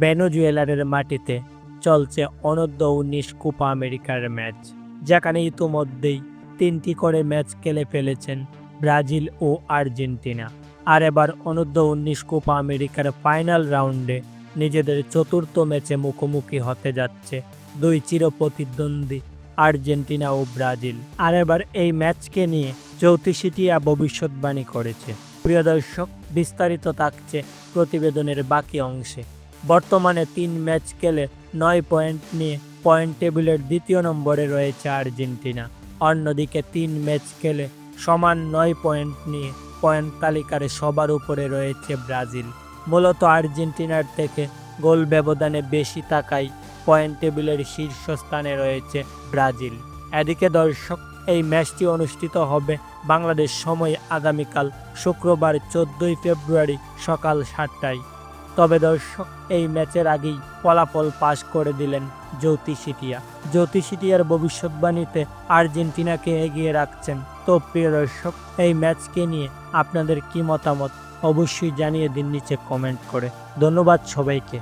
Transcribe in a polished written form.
ভেনেজুয়েলার মাটিতে চলছে অনূর্ধ্ব-19 কোপা আমেরিকার ম্যাচ, যেখানে ইতিমধ্যেই 3টি করে ম্যাচ খেলে ফেলেছেন ব্রাজিল ও আর্জেন্টিনা। আর এবার অনূর্ধ্ব-19 কোপা আমেরিকার ফাইনাল রাউন্ডে নিজেদের চতুর্থ ম্যাচে মুখোমুখি হতে যাচ্ছে দুই চিরপ্রতিদ্বন্দ্বী আর্জেন্টিনা ও ব্রাজিল। আর এবার এই ম্যাচকে নিয়ে জ্যোতিষীটিয়া ভবিষ্যৎবাণী করেছে। প্রিয় দর্শক, বিস্তারিত থাকছে প্রতিবেদনের বাকি অংশে। বর্তমানে 3 ম্যাচ খেলে 9 পয়েন্ট নিয়ে পয়েন্ট টেবিলের দ্বিতীয় নম্বরে রয়েছে আর্জেন্টিনা। অন্যদিকে 3 ম্যাচ খেলে সমান 9 পয়েন্ট নিয়ে পয়েন্ট তালিকার সবার উপরে রয়েছে ব্রাজিল। মূলত আর্জেন্টিনার থেকে গোল ব্যবধানে বেশি থাকায় পয়েন্ট টেবিলের শীর্ষস্থানে রয়েছে ব্রাজিল। এদিকে দর্শক, এই ম্যাচটি অনুষ্ঠিত হবে বাংলাদেশ সময় আগামীকাল শুক্রবার 14 ফেব্রুয়ারি সকাল 7টায়। তবে দর্শক, এই ম্যাচের আগেই ফলাফল পাশ করে দিলেন জ্যোতিষীটিয়ার ভবিষ্যৎবাণীতে আর্জেন্টিনাকে এগিয়ে রাখছেন। তো প্রিয় দর্শক, এই ম্যাচকে নিয়ে আপনাদের কি মতামত অবশ্যই জানিয়ে দিন নিচে কমেন্ট করে। ধন্যবাদ সবাইকে।